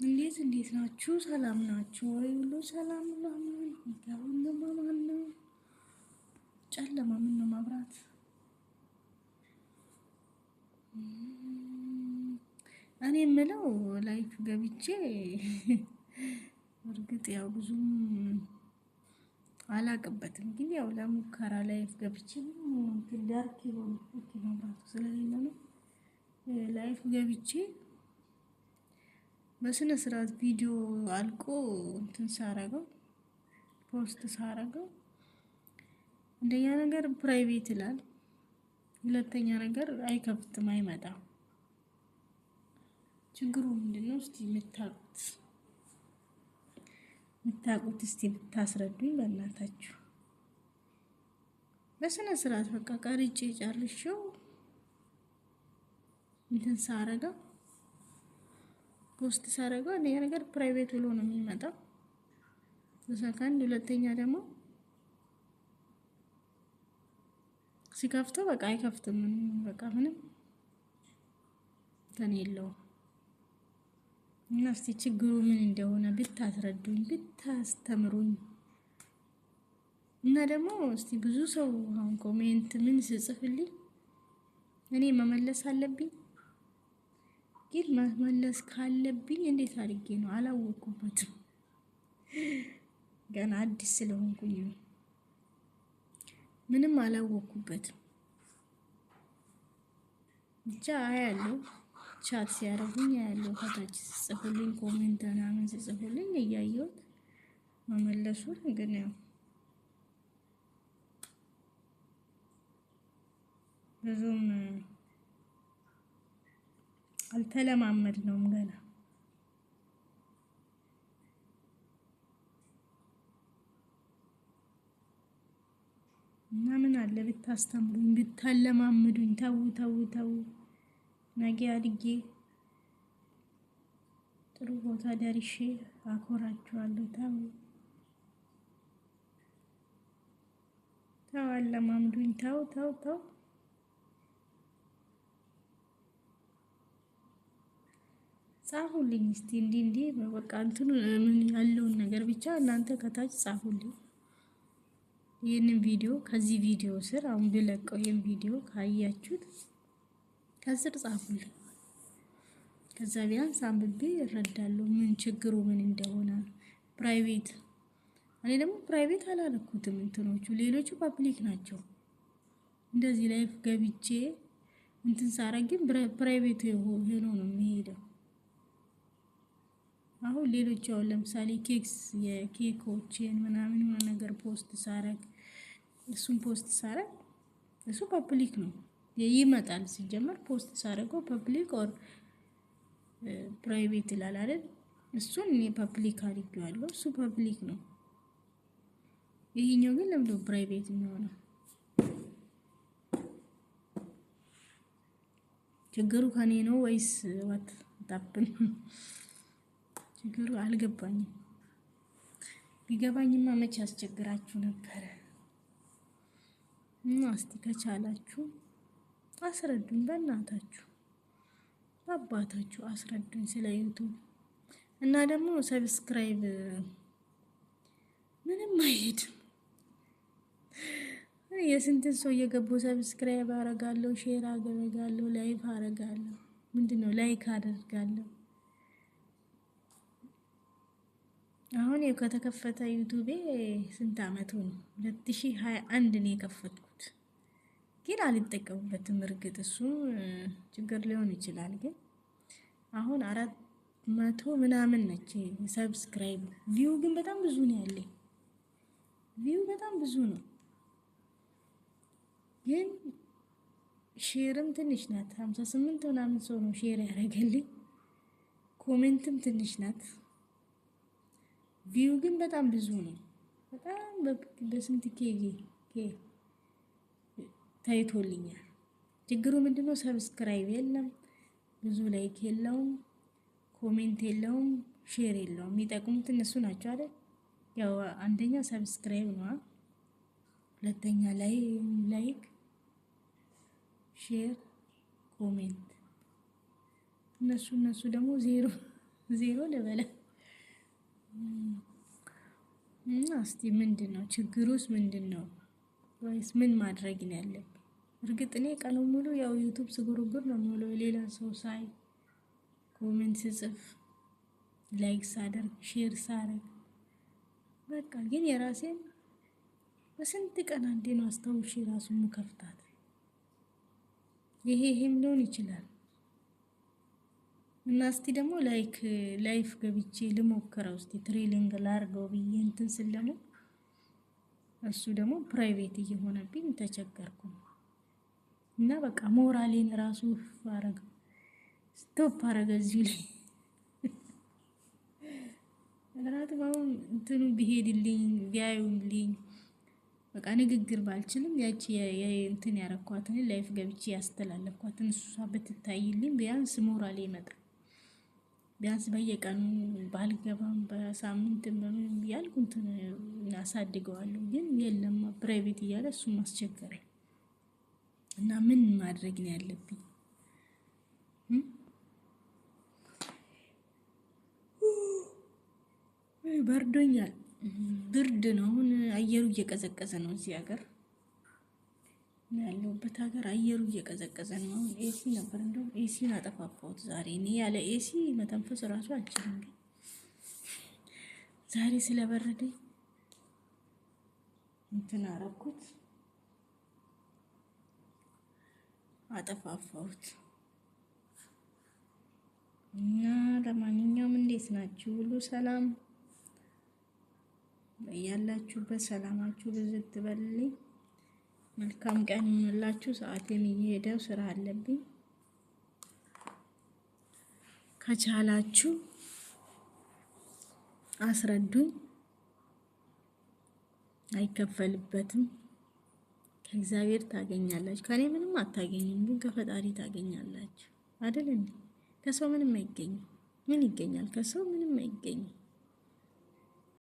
እንዴት ናችሁ? ሰላም ናችሁ ወይ? ሁሉ ሰላም ነው? ሁሉ ማን ነው? ጨለማ ምን ነው? መብራት እኔ የምለው ላይፍ ገብቼ እርግጥ ያው ብዙም አላቅበትም፣ ግን ያው ለሙከራ ላይፍ ገብቼ ዳርክ ይሆን መብራቱ ስለሌለ ነው ላይፍ ገብቼ በስነ ስርዓት ቪዲዮ አልቆ እንትን ሳረገው ፖስት ሳረገው አንደኛ ነገር ፕራይቬት ይላል፣ ሁለተኛ ነገር አይከፍትም፣ አይመጣም። ችግሩ ምንድነው? እስቲ የምታውቁት እስቲ ብታስረዱኝ በእናታችሁ። በስነ ስርዓት በቃ ቀርጬ ጨርሼው እንትን ሳረገው ፖስት ሳረገው አንደኛ ነገር ፕራይቬት ብሎ ነው የሚመጣው በሰከንድ፣ ሁለተኛ ደግሞ ሲከፍተው በቃ አይከፍትም። በቃ ምንም እንትን የለውም። እና እስቲ ችግሩ ምን እንደሆነ ብታስረዱኝ ብታስተምሩኝ። እና ደግሞ እስቲ ብዙ ሰው አሁን ኮሜንት ምን ስጽፍልኝ እኔ መመለስ አለብኝ። ግን መመለስ ካለብኝ እንዴት አድርጌ ነው? አላወቅኩበትም። ገና አዲስ ስለሆንኩኝ ነው። ምንም አላወቅኩበትም። ብቻ አያለሁ ቻት ሲያደርጉኝ አያለሁ፣ ከታች ሲጽፉልኝ ኮሜንት ምናምን ሲጽፉልኝ እያየሁት መመለሱን ግን ያው ብዙም አልተለማመድ ነውም ገና። እና ምን አለ ብታስተምሩኝ ብታለማምዱኝ። ተው ነገ አድጌ ጥሩ ቦታ ደርሼ አኮራችኋለሁ። ተው አለማምዱኝ። ተው ጻፉልኝ እስቲ እንዲህ በቃ እንትን ምን ያለውን ነገር ብቻ እናንተ ከታች ጻፉልኝ። ይህንን ቪዲዮ ከዚህ ቪዲዮ ስር አሁን ብለቀው ይህን ቪዲዮ ካያችሁት ከስር ጻፉልኝ። ከዛ ቢያንስ አንብቤ እረዳለሁ ምን ችግሩ ምን እንደሆነ። ፕራይቬት እኔ ደግሞ ፕራይቬት አላልኩትም፣ እንትኖቹ ሌሎቹ ፐብሊክ ናቸው። እንደዚህ ላይፍ ገብቼ እንትን ሳረግ ግን ፕራይቬት ሆኖ ነው የሚሄደው። አሁን ሌሎች አሁን ለምሳሌ የኬኮችን ምናምን የሆነ ነገር ፖስት ሳረግ እሱ ፐብሊክ ነው ይመጣል። ሲጀመር ፖስት ሳረገው ፐብሊክ ኦር ፕራይቬት ይላል አይደል? እሱን እኔ ፐብሊክ አድርጌዋለሁ፣ እሱ ፐብሊክ ነው። ይሄኛው ግን ለምንድነው ፕራይቬት የሚሆነው? ችግሩ ከኔ ነው ወይስ ወት ታፕን? ችግሩ አልገባኝም። ቢገባኝማ መቼ አስቸግራችሁ ነበረ። እና እስቲ ከቻላችሁ አስረዱኝ፣ በእናታችሁ በአባታችሁ አስረዱኝ ስለ ዩቲዩብ። እና ደግሞ ሰብስክራይብ ምንም አይሄድም። የስንትን ሰው እየገቡ ሰብስክራይብ አረጋለሁ፣ ሼር አደርጋለሁ፣ ላይክ አረጋለሁ፣ ምንድነው ላይክ አደርጋለሁ። አሁን ከተከፈተ ዩቲዩቤ ስንት አመቱ ነው? 2021 ነው የከፈትኩት፣ ግን አልጠቀምበትም። እርግጥ እሱ ችግር ሊሆን ይችላል። ግን አሁን 400 ምናምን ነች ሰብስክራይብ። ቪው ግን በጣም ብዙ ነው ያለኝ። ቪው በጣም ብዙ ነው፣ ግን ሼርም ትንሽ ናት። 58 ምናምን ሰው ነው ሼር ያደረገልኝ። ኮሜንትም ትንሽ ናት። ቪው ግን በጣም ብዙ ነው። በጣም በስንት ታይቶልኛል። ችግሩ ምንድነው? ሰብስክራይብ የለም፣ ብዙ ላይክ የለውም፣ ኮሜንት የለውም፣ ሼር የለውም። የሚጠቅሙት እነሱ ናቸው አይደል? ያው አንደኛ ሰብስክራይብ ነው፣ ሁለተኛ ላይክ፣ ሼር፣ ኮሜንት። እነሱ ደግሞ ዜሮ ዜሮ ልበለ እና እስቲ ምንድን ነው ችግሩስ? ምንድን ነው ወይስ ምን ማድረግ ነው ያለብኝ? እርግጥ እኔ ቀኑን ሙሉ ያው ዩቱብ ስጉርጉር ነው ሙሉ የሌላ ሰው ሳይ ኮሜንት ስጽፍ ላይክ ሳደርግ ሼር ሳደርግ በቃ ግን የራሴን በስንት ቀን አንዴ ነው አስታውሼ ራሱ ምከፍታት። ይሄም ሊሆን ይችላል እና እስቲ ደግሞ ላይፍ ገብቼ ልሞክረው እስቲ ትሬሊንግ ላርገው ብዬ እንትን ስል ደግሞ እሱ ደግሞ ፕራይቬት እየሆነብኝ ተቸገርኩ እና በቃ ሞራሌን ራሱ አረገ ስቶፕ አረገ እዚሁ ላይ ለራትማው እንትኑ ቢሄድልኝ ቢያዩልኝ በቃ ንግግር ባልችልም ያቺ እንትን ያረኳትን ላይፍ ገብቼ ያስተላለፍኳትን እሷ ብትታይልኝ ቢያንስ ሞራሌ ይመጣል። ቢያንስ በየቀኑ ባልገባም በሳምንት በምን ያልኩ እንትን አሳድገዋለሁ። ግን የለም ፕራይቬት እያለ እሱም አስቸገረኝ እና ምን ማድረግ ነው ያለብኝ? በርዶኛል። ብርድ ነው አሁን አየሩ እየቀዘቀዘ ነው። እዚህ ሀገር ያለሁበት ሀገር አየሩ እየቀዘቀዘ ነው። አሁን ኤሲ ነበር እንደው ኤሲን አጠፋፋሁት ዛሬ። እኔ ያለ ኤሲ መተንፈስ እራሱ አልችልም። ግን ዛሬ ስለበረደኝ እንትን አረኩት አጠፋፋሁት እና ለማንኛውም እንዴት ናችሁ? ሁሉ ሰላም ያላችሁበት ሰላማችሁ ብዝት ትበልልኝ። መልካም ቀን ይሁንላችሁ። ሰዓቴን እየሄደው ስራ አለብኝ። ከቻላችሁ አስረዱኝ። አይከፈልበትም። ከእግዚአብሔር ታገኛላችሁ። ከኔ ምንም አታገኙም፣ ግን ከፈጣሪ ታገኛላችሁ አይደል እንዴ? ከሰው ምንም አይገኝም። ምን ይገኛል? ከሰው ምንም አይገኝም።